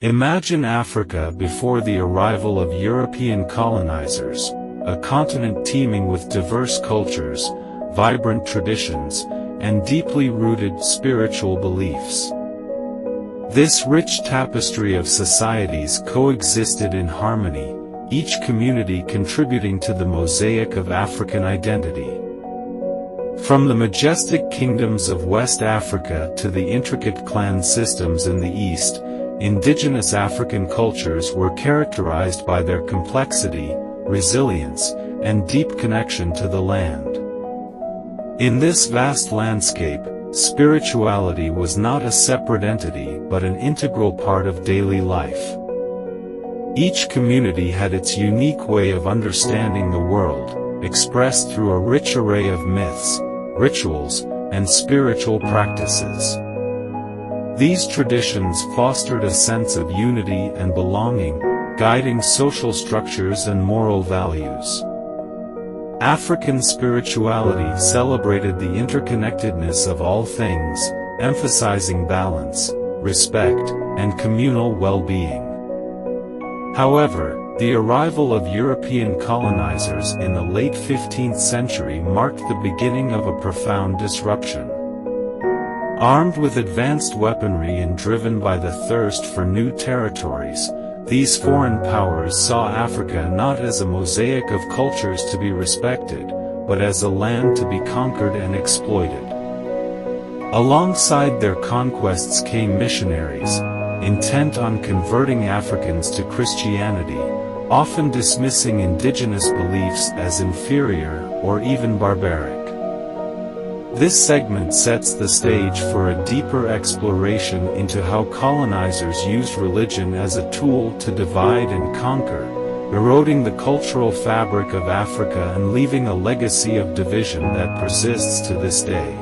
Imagine Africa before the arrival of European colonizers, a continent teeming with diverse cultures, vibrant traditions, and deeply rooted spiritual beliefs. This rich tapestry of societies coexisted in harmony, each community contributing to the mosaic of African identity. From the majestic kingdoms of West Africa to the intricate clan systems in the East, indigenous African cultures were characterized by their complexity, resilience, and deep connection to the land. In this vast landscape, spirituality was not a separate entity but an integral part of daily life. Each community had its unique way of understanding the world, expressed through a rich array of myths, rituals, and spiritual practices. These traditions fostered a sense of unity and belonging, guiding social structures and moral values. African spirituality celebrated the interconnectedness of all things, emphasizing balance, respect, and communal well-being. However, the arrival of European colonizers in the late 15th century marked the beginning of a profound disruption. Armed with advanced weaponry and driven by the thirst for new territories, these foreign powers saw Africa not as a mosaic of cultures to be respected, but as a land to be conquered and exploited. Alongside their conquests came missionaries, intent on converting Africans to Christianity, often dismissing indigenous beliefs as inferior or even barbaric. This segment sets the stage for a deeper exploration into how colonizers used religion as a tool to divide and conquer, eroding the cultural fabric of Africa and leaving a legacy of division that persists to this day.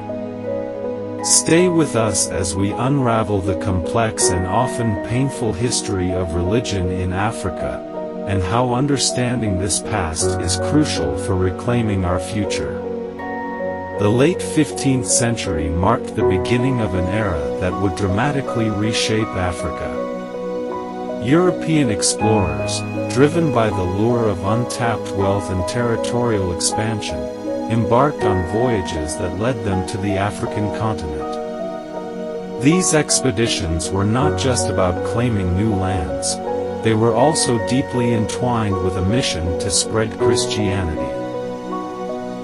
Stay with us as we unravel the complex and often painful history of religion in Africa, and how understanding this past is crucial for reclaiming our future. The late 15th century marked the beginning of an era that would dramatically reshape Africa. European explorers, driven by the lure of untapped wealth and territorial expansion, embarked on voyages that led them to the African continent. These expeditions were not just about claiming new lands, they were also deeply entwined with a mission to spread Christianity.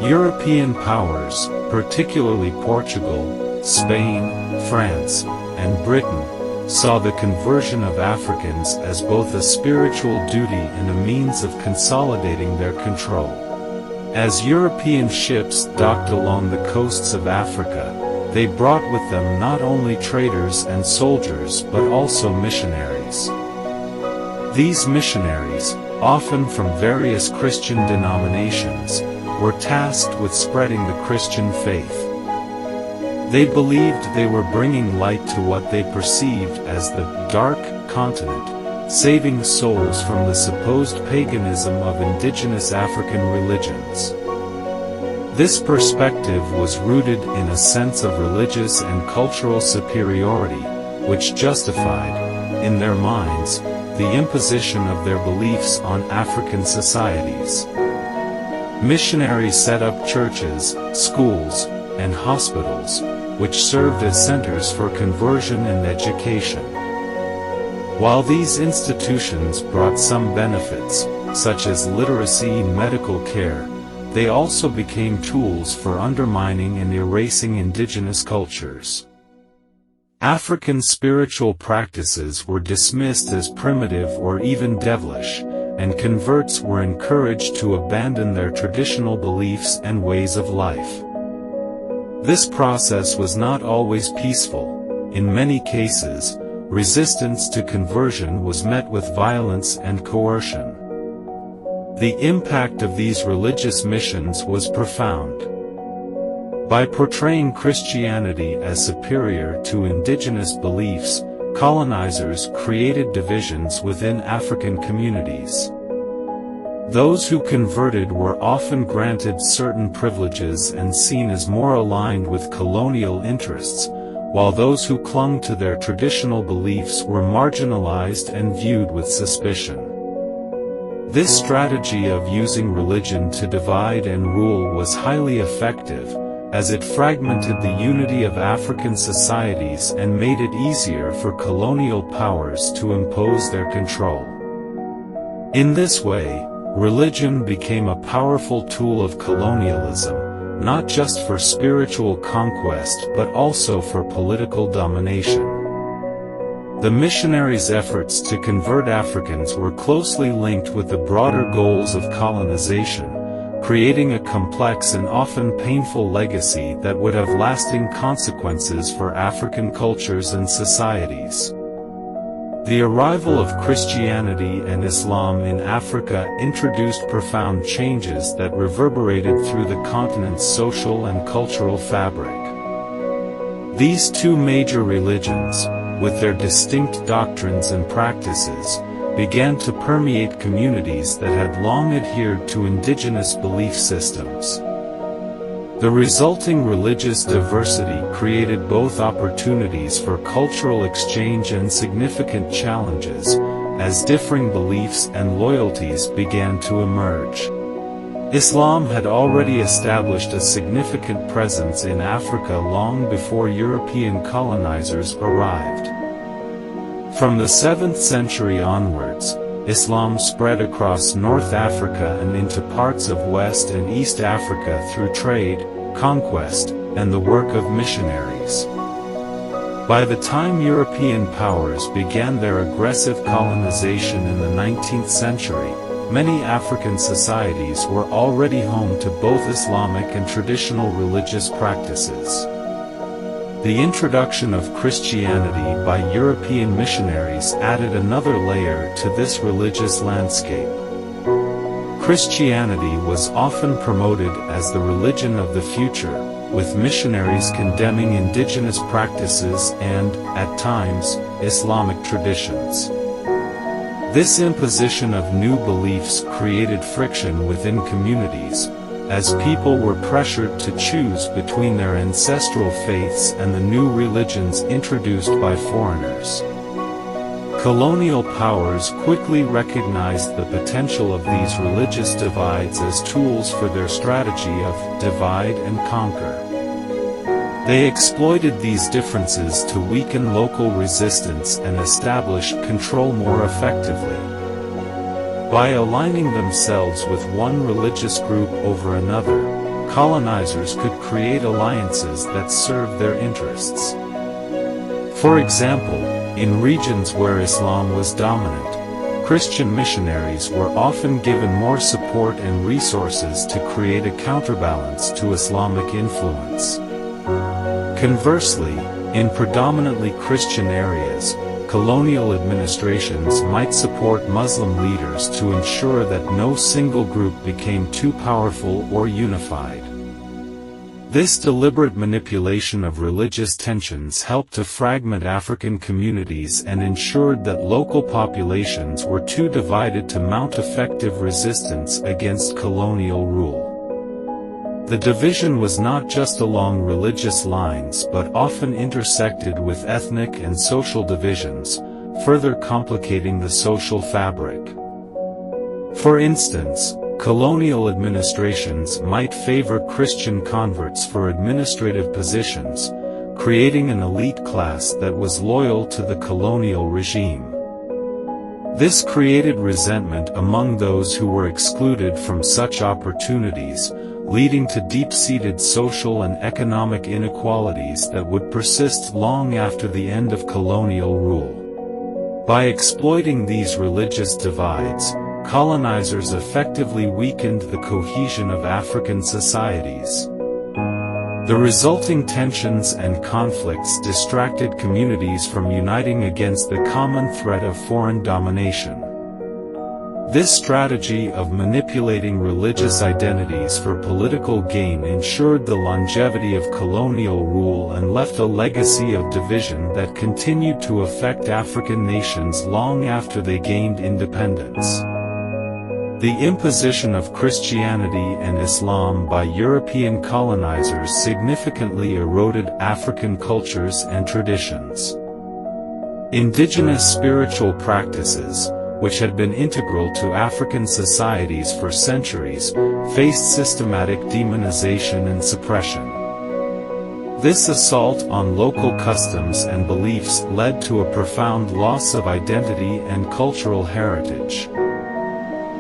European powers, particularly Portugal, Spain, France, and Britain, saw the conversion of Africans as both a spiritual duty and a means of consolidating their control. As European ships docked along the coasts of Africa, they brought with them not only traders and soldiers but also missionaries. These missionaries, often from various Christian denominations, were tasked with spreading the Christian faith. They believed they were bringing light to what they perceived as the Dark Continent, saving souls from the supposed paganism of indigenous African religions. This perspective was rooted in a sense of religious and cultural superiority, which justified, in their minds, the imposition of their beliefs on African societies. Missionaries set up churches, schools, and hospitals, which served as centers for conversion and education. While these institutions brought some benefits, such as literacy and medical care, they also became tools for undermining and erasing indigenous cultures. African spiritual practices were dismissed as primitive or even devilish, and converts were encouraged to abandon their traditional beliefs and ways of life. This process was not always peaceful. In many cases, resistance to conversion was met with violence and coercion. The impact of these religious missions was profound. By portraying Christianity as superior to indigenous beliefs, colonizers created divisions within African communities. Those who converted were often granted certain privileges and seen as more aligned with colonial interests, while those who clung to their traditional beliefs were marginalized and viewed with suspicion. This strategy of using religion to divide and rule was highly effective, as it fragmented the unity of African societies and made it easier for colonial powers to impose their control. In this way, religion became a powerful tool of colonialism, not just for spiritual conquest but also for political domination. The missionaries' efforts to convert Africans were closely linked with the broader goals of colonization, creating a complex and often painful legacy that would have lasting consequences for African cultures and societies. The arrival of Christianity and Islam in Africa introduced profound changes that reverberated through the continent's social and cultural fabric. These two major religions, with their distinct doctrines and practices, began to permeate communities that had long adhered to indigenous belief systems. The resulting religious diversity created both opportunities for cultural exchange and significant challenges, as differing beliefs and loyalties began to emerge. Islam had already established a significant presence in Africa long before European colonizers arrived. From the 7th century onwards, Islam spread across North Africa and into parts of West and East Africa through trade, conquest, and the work of missionaries. By the time European powers began their aggressive colonization in the 19th century, many African societies were already home to both Islamic and traditional religious practices. The introduction of Christianity by European missionaries added another layer to this religious landscape. Christianity was often promoted as the religion of the future, with missionaries condemning indigenous practices and, at times, Islamic traditions. This imposition of new beliefs created friction within communities, as people were pressured to choose between their ancestral faiths and the new religions introduced by foreigners. Colonial powers quickly recognized the potential of these religious divides as tools for their strategy of divide and conquer. They exploited these differences to weaken local resistance and establish control more effectively. By aligning themselves with one religious group over another, colonizers could create alliances that served their interests. For example, in regions where Islam was dominant, Christian missionaries were often given more support and resources to create a counterbalance to Islamic influence. Conversely, in predominantly Christian areas, colonial administrations might support Muslim leaders to ensure that no single group became too powerful or unified. This deliberate manipulation of religious tensions helped to fragment African communities and ensured that local populations were too divided to mount effective resistance against colonial rule. The division was not just along religious lines but often intersected with ethnic and social divisions, further complicating the social fabric. For instance, colonial administrations might favor Christian converts for administrative positions, creating an elite class that was loyal to the colonial regime. This created resentment among those who were excluded from such opportunities, leading to deep-seated social and economic inequalities that would persist long after the end of colonial rule. By exploiting these religious divides, colonizers effectively weakened the cohesion of African societies. The resulting tensions and conflicts distracted communities from uniting against the common threat of foreign domination. This strategy of manipulating religious identities for political gain ensured the longevity of colonial rule and left a legacy of division that continued to affect African nations long after they gained independence. The imposition of Christianity and Islam by European colonizers significantly eroded African cultures and traditions. Indigenous spiritual practices, which had been integral to African societies for centuries, faced systematic demonization and suppression. This assault on local customs and beliefs led to a profound loss of identity and cultural heritage.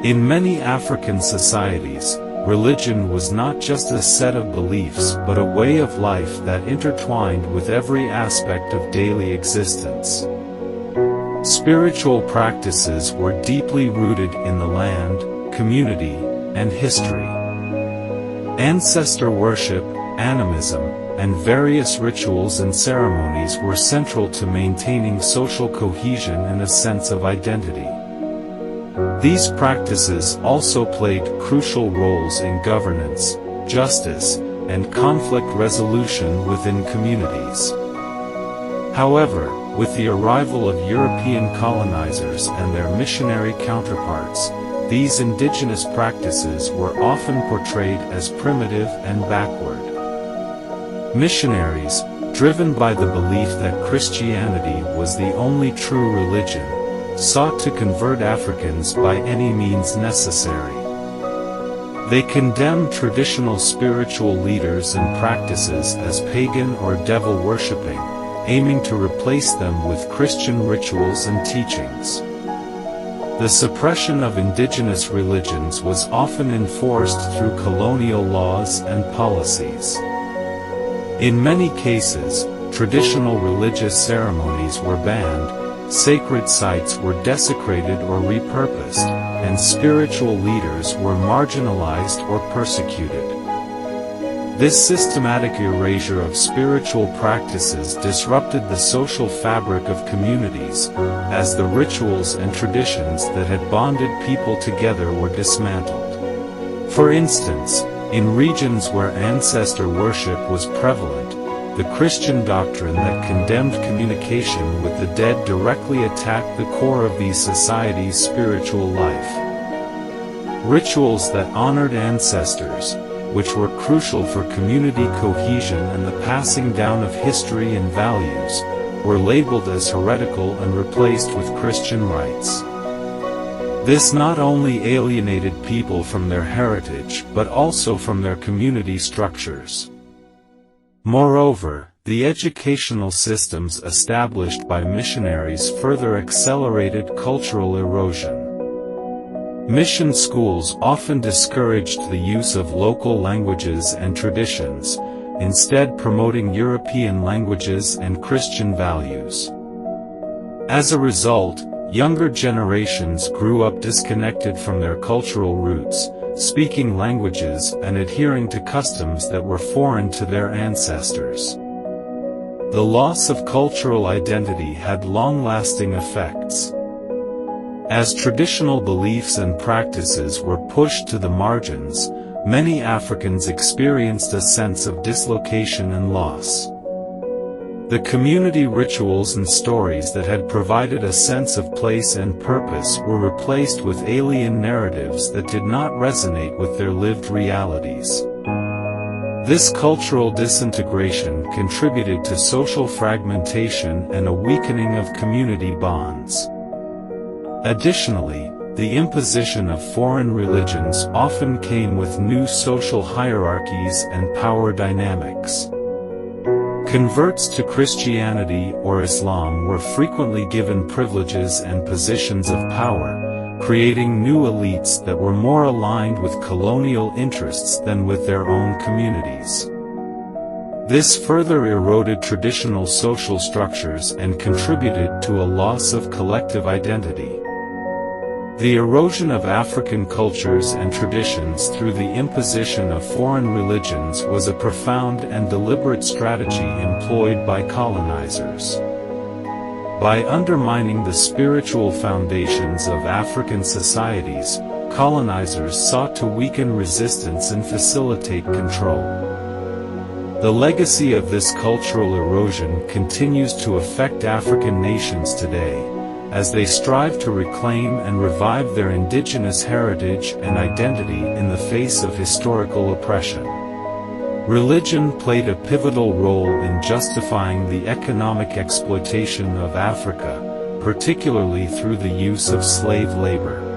In many African societies, religion was not just a set of beliefs but a way of life that intertwined with every aspect of daily existence. Spiritual practices were deeply rooted in the land, community, and history. Ancestor worship, animism, and various rituals and ceremonies were central to maintaining social cohesion and a sense of identity. These practices also played crucial roles in governance, justice, and conflict resolution within communities. However, with the arrival of European colonizers and their missionary counterparts, these indigenous practices were often portrayed as primitive and backward. Missionaries, driven by the belief that Christianity was the only true religion, sought to convert Africans by any means necessary. They condemned traditional spiritual leaders and practices as pagan or devil-worshipping, aiming to replace them with Christian rituals and teachings. The suppression of indigenous religions was often enforced through colonial laws and policies. In many cases, traditional religious ceremonies were banned, sacred sites were desecrated or repurposed, and spiritual leaders were marginalized or persecuted. This systematic erasure of spiritual practices disrupted the social fabric of communities, as the rituals and traditions that had bonded people together were dismantled. For instance, in regions where ancestor worship was prevalent, the Christian doctrine that condemned communication with the dead directly attacked the core of these societies' spiritual life. Rituals that honored ancestors, which were crucial for community cohesion and the passing down of history and values, were labeled as heretical and replaced with Christian rites. This not only alienated people from their heritage but also from their community structures. Moreover, the educational systems established by missionaries further accelerated cultural erosion. Mission schools often discouraged the use of local languages and traditions, instead promoting European languages and Christian values. As a result, younger generations grew up disconnected from their cultural roots, speaking languages and adhering to customs that were foreign to their ancestors. The loss of cultural identity had long-lasting effects. As traditional beliefs and practices were pushed to the margins, many Africans experienced a sense of dislocation and loss. The community rituals and stories that had provided a sense of place and purpose were replaced with alien narratives that did not resonate with their lived realities. This cultural disintegration contributed to social fragmentation and a weakening of community bonds. Additionally, the imposition of foreign religions often came with new social hierarchies and power dynamics. Converts to Christianity or Islam were frequently given privileges and positions of power, creating new elites that were more aligned with colonial interests than with their own communities. This further eroded traditional social structures and contributed to a loss of collective identity. The erosion of African cultures and traditions through the imposition of foreign religions was a profound and deliberate strategy employed by colonizers. By undermining the spiritual foundations of African societies, colonizers sought to weaken resistance and facilitate control. The legacy of this cultural erosion continues to affect African nations today, as they strive to reclaim and revive their indigenous heritage and identity in the face of historical oppression. Religion played a pivotal role in justifying the economic exploitation of Africa, particularly through the use of slave labor.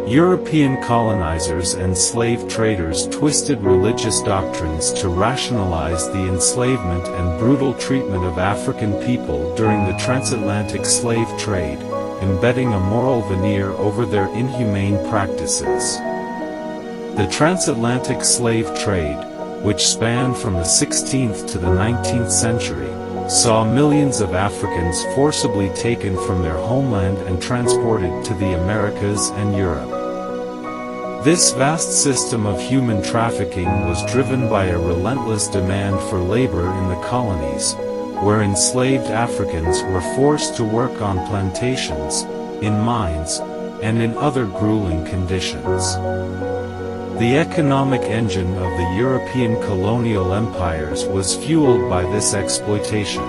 European colonizers and slave traders twisted religious doctrines to rationalize the enslavement and brutal treatment of African people during the transatlantic slave trade, embedding a moral veneer over their inhumane practices. The transatlantic slave trade, which spanned from the 16th to the 19th century, saw millions of Africans forcibly taken from their homeland and transported to the Americas and Europe. This vast system of human trafficking was driven by a relentless demand for labor in the colonies, where enslaved Africans were forced to work on plantations, in mines, and in other grueling conditions. The economic engine of the European colonial empires was fueled by this exploitation.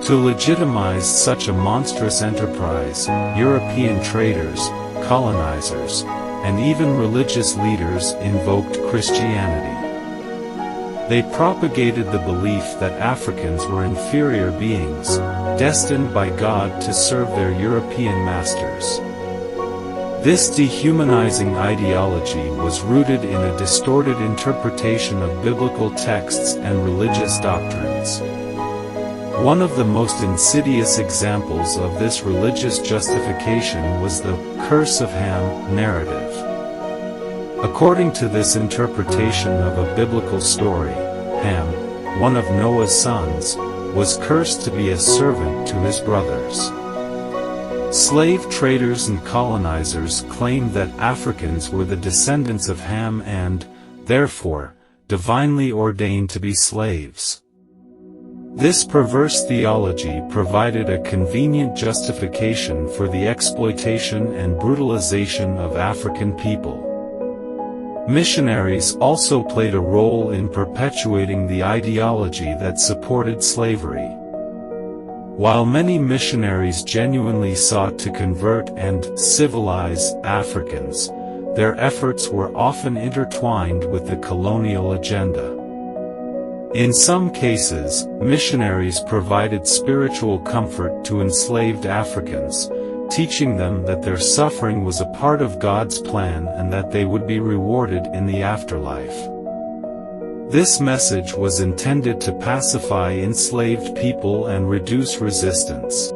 To legitimize such a monstrous enterprise, European traders, colonizers, and even religious leaders invoked Christianity. They propagated the belief that Africans were inferior beings, destined by God to serve their European masters. This dehumanizing ideology was rooted in a distorted interpretation of biblical texts and religious doctrines. One of the most insidious examples of this religious justification was the "Curse of Ham" narrative. According to this interpretation of a biblical story, Ham, one of Noah's sons, was cursed to be a servant to his brothers. Slave traders and colonizers claimed that Africans were the descendants of Ham and, therefore, divinely ordained to be slaves. This perverse theology provided a convenient justification for the exploitation and brutalization of African people. Missionaries also played a role in perpetuating the ideology that supported slavery. While many missionaries genuinely sought to convert and civilize Africans, their efforts were often intertwined with the colonial agenda. In some cases, missionaries provided spiritual comfort to enslaved Africans, teaching them that their suffering was a part of God's plan and that they would be rewarded in the afterlife. This message was intended to pacify enslaved people and reduce resistance.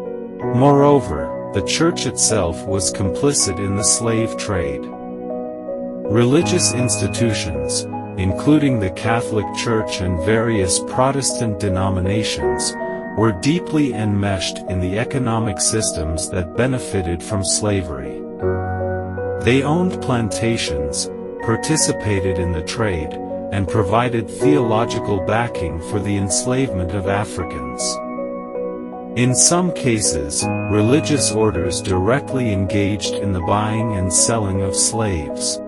Moreover, the Church itself was complicit in the slave trade. Religious institutions, including the Catholic Church and various Protestant denominations, were deeply enmeshed in the economic systems that benefited from slavery. They owned plantations, participated in the trade, and provided theological backing for the enslavement of Africans. In some cases, religious orders directly engaged in the buying and selling of slaves.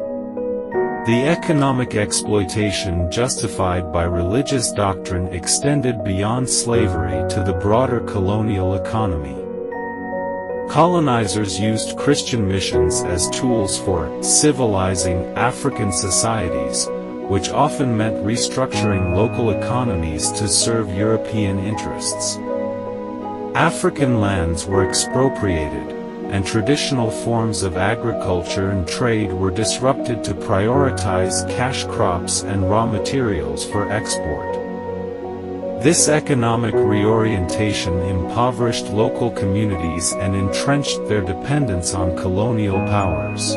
The economic exploitation justified by religious doctrine extended beyond slavery to the broader colonial economy. Colonizers used Christian missions as tools for civilizing African societies, which often meant restructuring local economies to serve European interests. African lands were expropriated, and traditional forms of agriculture and trade were disrupted to prioritize cash crops and raw materials for export. This economic reorientation impoverished local communities and entrenched their dependence on colonial powers.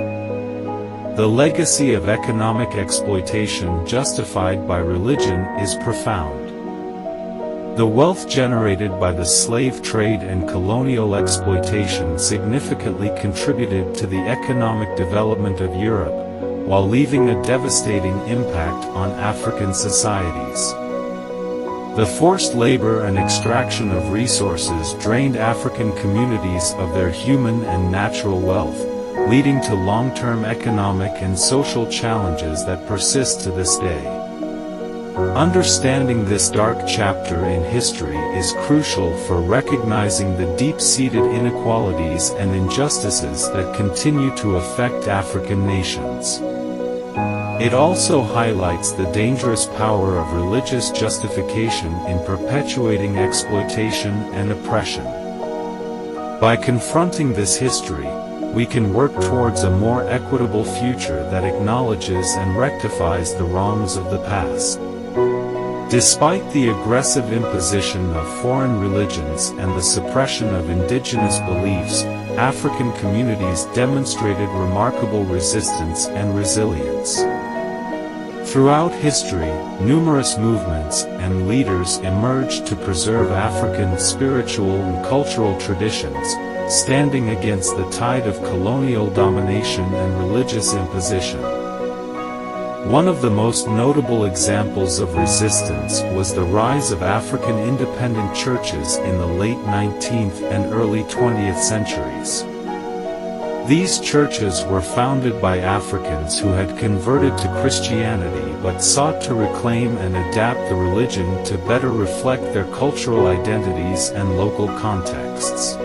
The legacy of economic exploitation justified by religion is profound. The wealth generated by the slave trade and colonial exploitation significantly contributed to the economic development of Europe, while leaving a devastating impact on African societies. The forced labor and extraction of resources drained African communities of their human and natural wealth, leading to long-term economic and social challenges that persist to this day. Understanding this dark chapter in history is crucial for recognizing the deep-seated inequalities and injustices that continue to affect African nations. It also highlights the dangerous power of religious justification in perpetuating exploitation and oppression. By confronting this history, we can work towards a more equitable future that acknowledges and rectifies the wrongs of the past. Despite the aggressive imposition of foreign religions and the suppression of indigenous beliefs, African communities demonstrated remarkable resistance and resilience. Throughout history, numerous movements and leaders emerged to preserve African spiritual and cultural traditions, standing against the tide of colonial domination and religious imposition. One of the most notable examples of resistance was the rise of African independent churches in the late 19th and early 20th centuries. These churches were founded by Africans who had converted to Christianity but sought to reclaim and adapt the religion to better reflect their cultural identities and local contexts.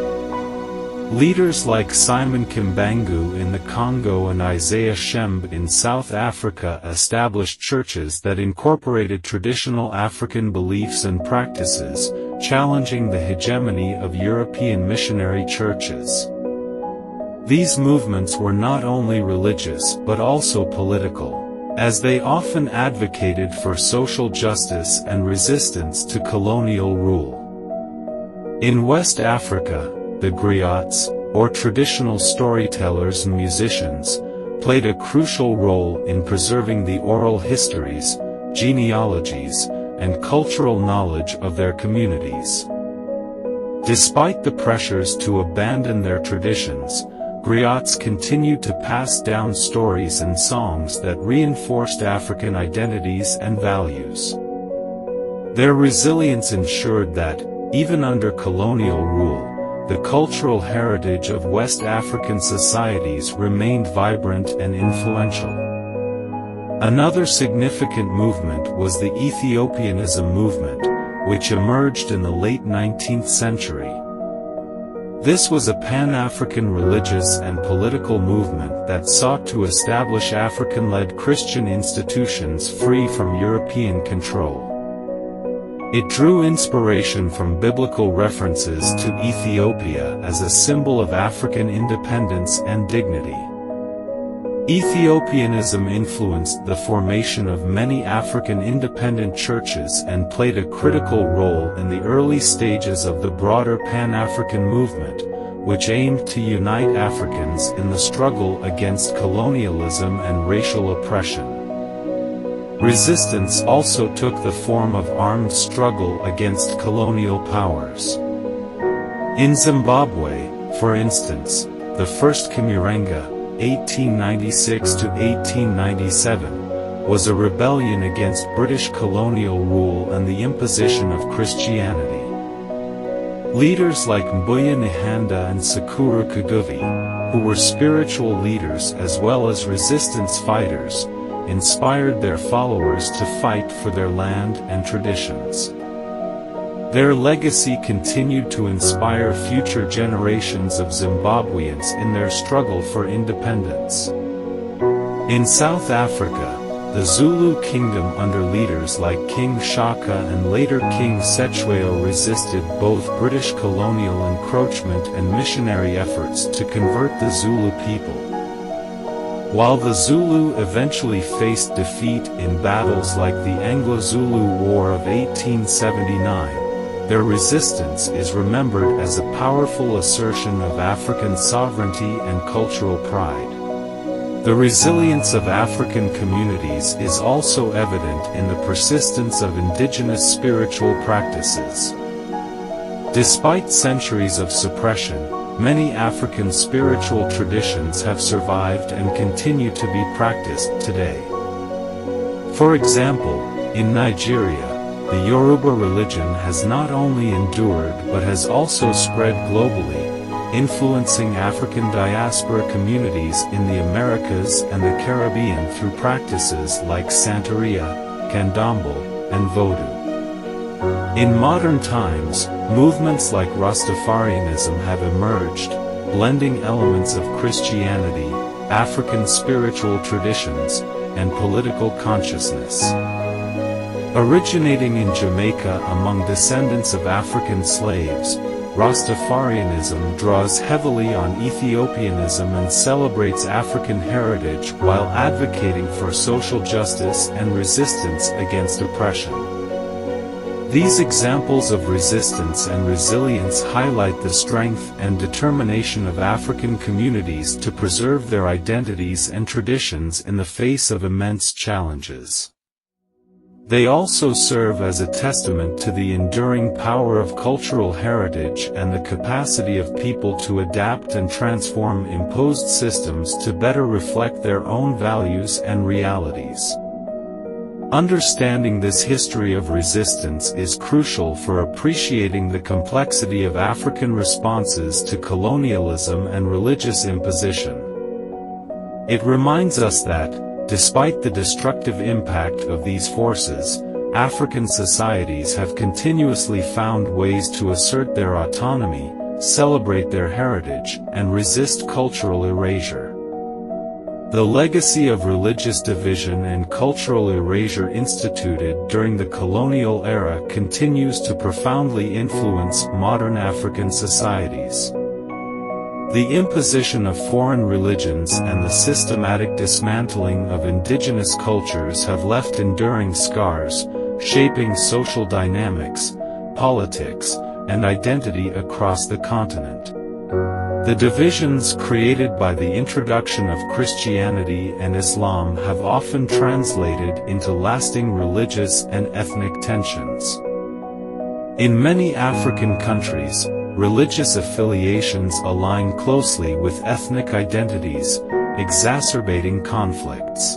Leaders like Simon Kimbangu in the Congo and Isaiah Shembe in South Africa established churches that incorporated traditional African beliefs and practices, challenging the hegemony of European missionary churches. These movements were not only religious but also political, as they often advocated for social justice and resistance to colonial rule. In West Africa, the griots, or traditional storytellers and musicians, played a crucial role in preserving the oral histories, genealogies, and cultural knowledge of their communities. Despite the pressures to abandon their traditions, griots continued to pass down stories and songs that reinforced African identities and values. Their resilience ensured that, even under colonial rule, the cultural heritage of West African societies remained vibrant and influential. Another significant movement was the Ethiopianism movement, which emerged in the late 19th century. This was a Pan-African religious and political movement that sought to establish African-led Christian institutions free from European control. It drew inspiration from biblical references to Ethiopia as a symbol of African independence and dignity. Ethiopianism influenced the formation of many African independent churches and played a critical role in the early stages of the broader Pan-African movement, which aimed to unite Africans in the struggle against colonialism and racial oppression. Resistance also took the form of armed struggle against colonial powers. In Zimbabwe, for instance, the First Kimurenga, 1896 to 1897, was a rebellion against British colonial rule and the imposition of Christianity. Leaders like Mbuya Nihanda and Sakuru Kaguvi, who were spiritual leaders as well as resistance fighters, inspired their followers to fight for their land and traditions. Their legacy continued to inspire future generations of Zimbabweans in their struggle for independence. In South Africa, the Zulu kingdom under leaders like King Shaka and later King Cetshwayo resisted both British colonial encroachment and missionary efforts to convert the Zulu people. While the Zulu eventually faced defeat in battles like the Anglo-Zulu War of 1879, their resistance is remembered as a powerful assertion of African sovereignty and cultural pride. The resilience of African communities is also evident in the persistence of indigenous spiritual practices. Despite centuries of suppression, many African spiritual traditions have survived and continue to be practiced today. For example, in Nigeria, the Yoruba religion has not only endured but has also spread globally, influencing African diaspora communities in the Americas and the Caribbean through practices like Santeria, Candomblé, and Vodou. In modern times, movements like Rastafarianism have emerged, blending elements of Christianity, African spiritual traditions, and political consciousness. Originating in Jamaica among descendants of African slaves, Rastafarianism draws heavily on Ethiopianism and celebrates African heritage while advocating for social justice and resistance against oppression. These examples of resistance and resilience highlight the strength and determination of African communities to preserve their identities and traditions in the face of immense challenges. They also serve as a testament to the enduring power of cultural heritage and the capacity of people to adapt and transform imposed systems to better reflect their own values and realities. Understanding this history of resistance is crucial for appreciating the complexity of African responses to colonialism and religious imposition. It reminds us that, despite the destructive impact of these forces, African societies have continuously found ways to assert their autonomy, celebrate their heritage, and resist cultural erasure. The legacy of religious division and cultural erasure instituted during the colonial era continues to profoundly influence modern African societies. The imposition of foreign religions and the systematic dismantling of indigenous cultures have left enduring scars, shaping social dynamics, politics, and identity across the continent. The divisions created by the introduction of Christianity and Islam have often translated into lasting religious and ethnic tensions. In many African countries, religious affiliations align closely with ethnic identities, exacerbating conflicts.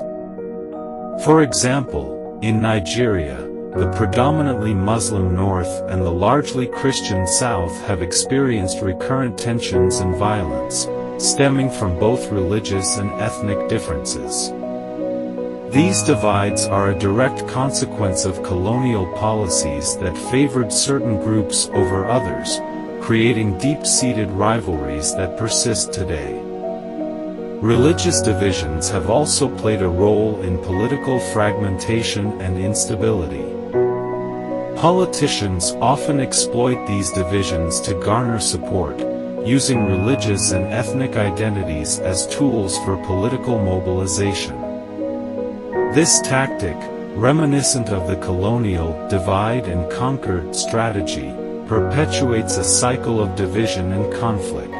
For example, in Nigeria, the predominantly Muslim North and the largely Christian South have experienced recurrent tensions and violence, stemming from both religious and ethnic differences. These divides are a direct consequence of colonial policies that favored certain groups over others, creating deep-seated rivalries that persist today. Religious divisions have also played a role in political fragmentation and instability. Politicians often exploit these divisions to garner support, using religious and ethnic identities as tools for political mobilization. This tactic, reminiscent of the colonial divide-and-conquer strategy, perpetuates a cycle of division and conflict.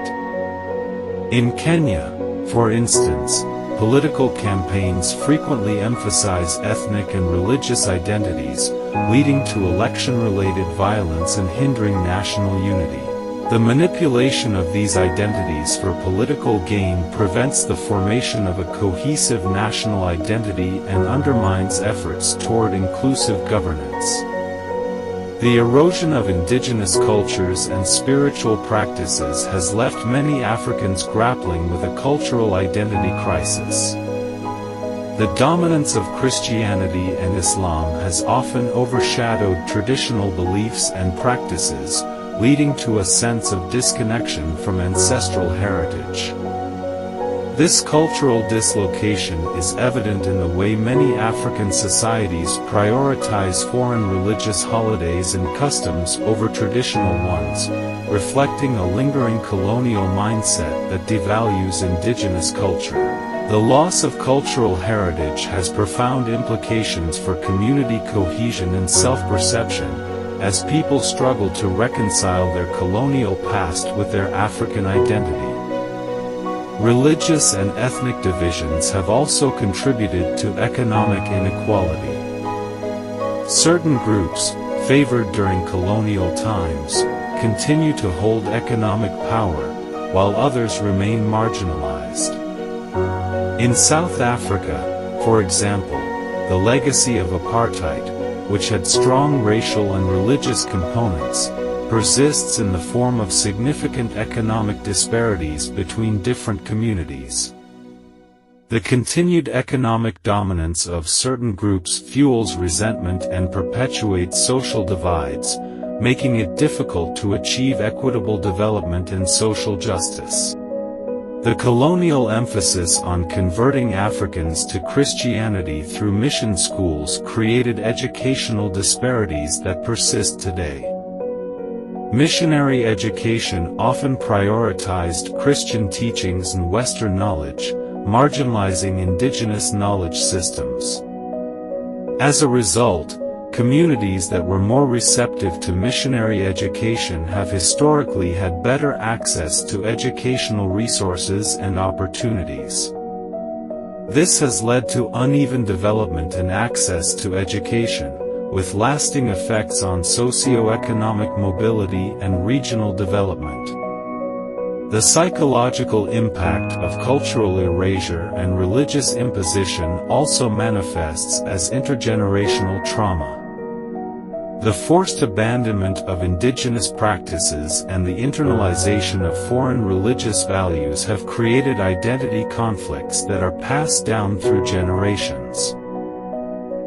In Kenya, for instance, political campaigns frequently emphasize ethnic and religious identities, leading to election-related violence and hindering national unity. The manipulation of these identities for political gain prevents the formation of a cohesive national identity and undermines efforts toward inclusive governance. The erosion of indigenous cultures and spiritual practices has left many Africans grappling with a cultural identity crisis. The dominance of Christianity and Islam has often overshadowed traditional beliefs and practices, leading to a sense of disconnection from ancestral heritage. This cultural dislocation is evident in the way many African societies prioritize foreign religious holidays and customs over traditional ones, reflecting a lingering colonial mindset that devalues indigenous culture. The loss of cultural heritage has profound implications for community cohesion and self-perception, as people struggle to reconcile their colonial past with their African identity. Religious and ethnic divisions have also contributed to economic inequality. Certain groups, favored during colonial times, continue to hold economic power, while others remain marginalized. In South Africa, for example, the legacy of apartheid, which had strong racial and religious components, persists in the form of significant economic disparities between different communities. The continued economic dominance of certain groups fuels resentment and perpetuates social divides, making it difficult to achieve equitable development and social justice. The colonial emphasis on converting Africans to Christianity through mission schools created educational disparities that persist today. Missionary education often prioritized Christian teachings and Western knowledge, marginalizing indigenous knowledge systems. As a result, communities that were more receptive to missionary education have historically had better access to educational resources and opportunities. This has led to uneven development and access to education, with lasting effects on socio-economic mobility and regional development. The psychological impact of cultural erasure and religious imposition also manifests as intergenerational trauma. The forced abandonment of indigenous practices and the internalization of foreign religious values have created identity conflicts that are passed down through generations.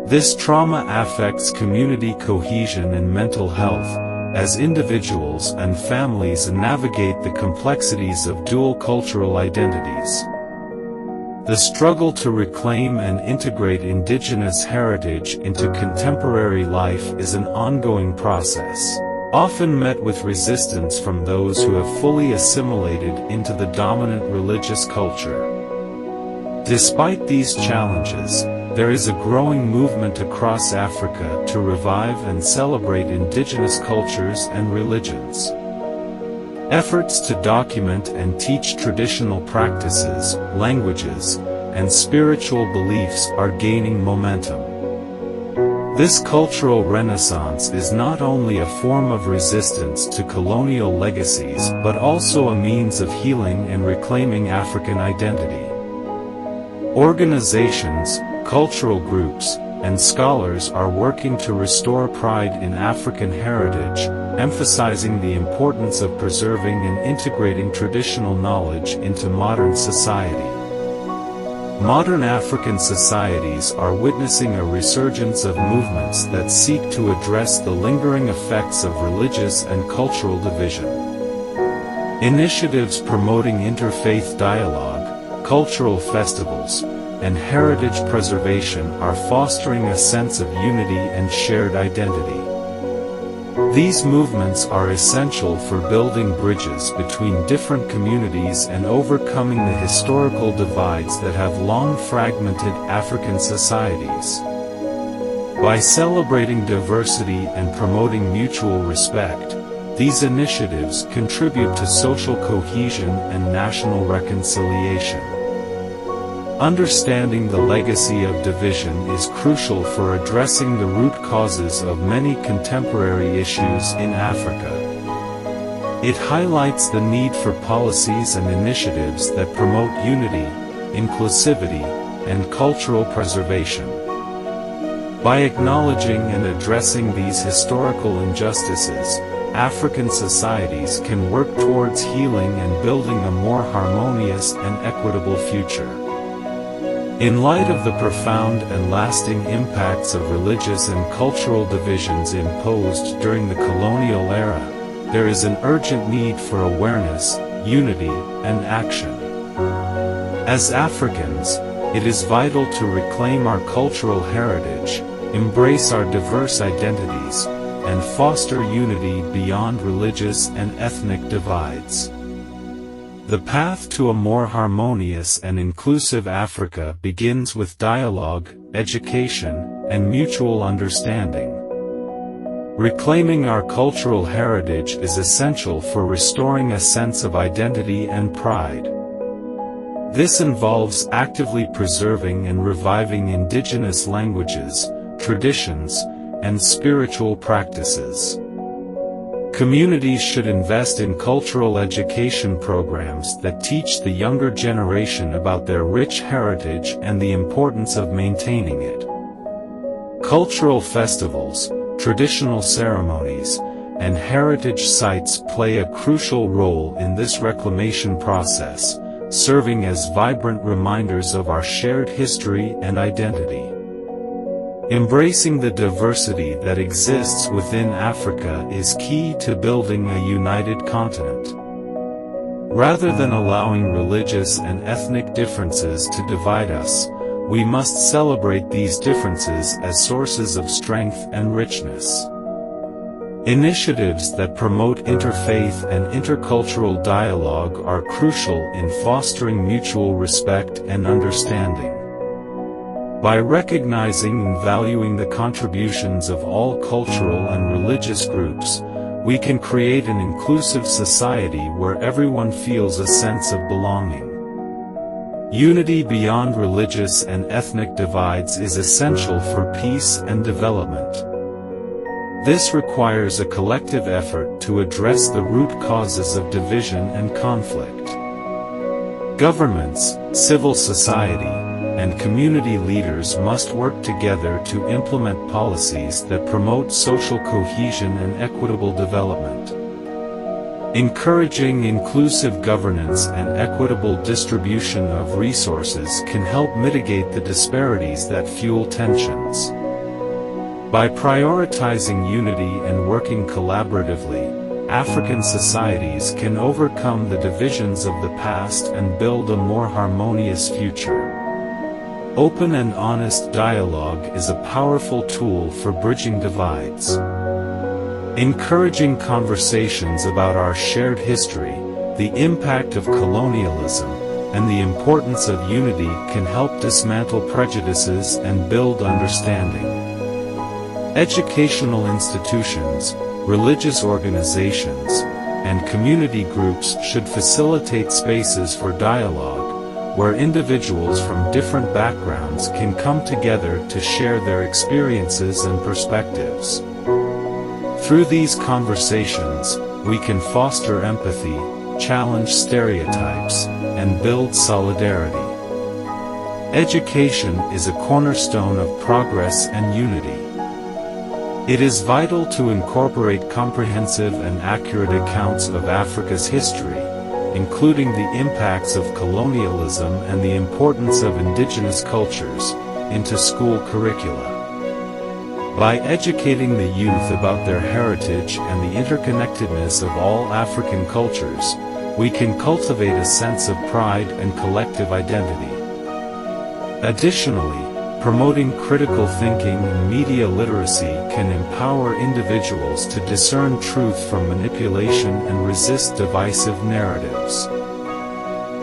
This trauma affects community cohesion and mental health, as individuals and families navigate the complexities of dual cultural identities. The struggle to reclaim and integrate indigenous heritage into contemporary life is an ongoing process, often met with resistance from those who have fully assimilated into the dominant religious culture. Despite these challenges, there is a growing movement across Africa to revive and celebrate indigenous cultures and religions. Efforts to document and teach traditional practices, languages, and spiritual beliefs are gaining momentum. This cultural renaissance is not only a form of resistance to colonial legacies but also a means of healing and reclaiming African identity. Organizations, cultural groups, and scholars are working to restore pride in African heritage, emphasizing the importance of preserving and integrating traditional knowledge into modern society. Modern African societies are witnessing a resurgence of movements that seek to address the lingering effects of religious and cultural division. Initiatives promoting interfaith dialogue, cultural festivals, and heritage preservation are fostering a sense of unity and shared identity. These movements are essential for building bridges between different communities and overcoming the historical divides that have long fragmented African societies. By celebrating diversity and promoting mutual respect, these initiatives contribute to social cohesion and national reconciliation. Understanding the legacy of division is crucial for addressing the root causes of many contemporary issues in Africa. It highlights the need for policies and initiatives that promote unity, inclusivity, and cultural preservation. By acknowledging and addressing these historical injustices, African societies can work towards healing and building a more harmonious and equitable future. In light of the profound and lasting impacts of religious and cultural divisions imposed during the colonial era, there is an urgent need for awareness, unity, and action. As Africans, it is vital to reclaim our cultural heritage, embrace our diverse identities, and foster unity beyond religious and ethnic divides. The path to a more harmonious and inclusive Africa begins with dialogue, education, and mutual understanding. Reclaiming our cultural heritage is essential for restoring a sense of identity and pride. This involves actively preserving and reviving indigenous languages, traditions, and spiritual practices. Communities should invest in cultural education programs that teach the younger generation about their rich heritage and the importance of maintaining it. Cultural festivals, traditional ceremonies, and heritage sites play a crucial role in this reclamation process, serving as vibrant reminders of our shared history and identity. Embracing the diversity that exists within Africa is key to building a united continent. Rather than allowing religious and ethnic differences to divide us, we must celebrate these differences as sources of strength and richness. Initiatives that promote interfaith and intercultural dialogue are crucial in fostering mutual respect and understanding. By recognizing and valuing the contributions of all cultural and religious groups, we can create an inclusive society where everyone feels a sense of belonging. Unity beyond religious and ethnic divides is essential for peace and development. This requires a collective effort to address the root causes of division and conflict. Governments, civil society, and community leaders must work together to implement policies that promote social cohesion and equitable development. Encouraging inclusive governance and equitable distribution of resources can help mitigate the disparities that fuel tensions. By prioritizing unity and working collaboratively, African societies can overcome the divisions of the past and build a more harmonious future. Open and honest dialogue is a powerful tool for bridging divides. Encouraging conversations about our shared history, the impact of colonialism, and the importance of unity can help dismantle prejudices and build understanding. Educational institutions, religious organizations, and community groups should facilitate spaces for dialogue, where individuals from different backgrounds can come together to share their experiences and perspectives. Through these conversations, we can foster empathy, challenge stereotypes, and build solidarity. Education is a cornerstone of progress and unity. It is vital to incorporate comprehensive and accurate accounts of Africa's history, including the impacts of colonialism and the importance of indigenous cultures, into school curricula. By educating the youth about their heritage and the interconnectedness of all African cultures, we can cultivate a sense of pride and collective identity. Additionally, promoting critical thinking and media literacy can empower individuals to discern truth from manipulation and resist divisive narratives.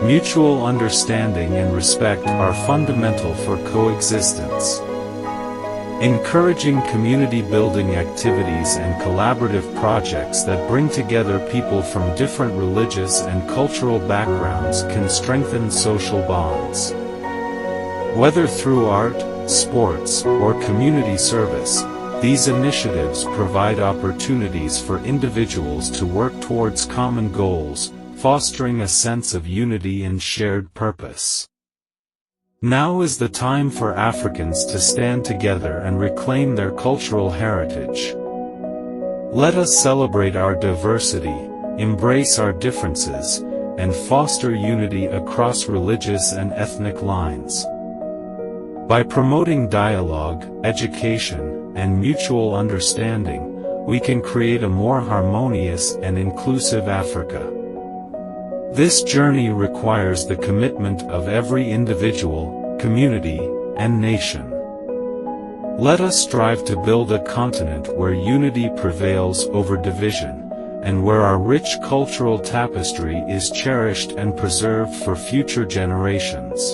Mutual understanding and respect are fundamental for coexistence. Encouraging community-building activities and collaborative projects that bring together people from different religious and cultural backgrounds can strengthen social bonds. Whether through art, sports, or community service, these initiatives provide opportunities for individuals to work towards common goals, fostering a sense of unity and shared purpose. Now is the time for Africans to stand together and reclaim their cultural heritage. Let us celebrate our diversity, embrace our differences, and foster unity across religious and ethnic lines. By promoting dialogue, education, and mutual understanding, we can create a more harmonious and inclusive Africa. This journey requires the commitment of every individual, community, and nation. Let us strive to build a continent where unity prevails over division, and where our rich cultural tapestry is cherished and preserved for future generations.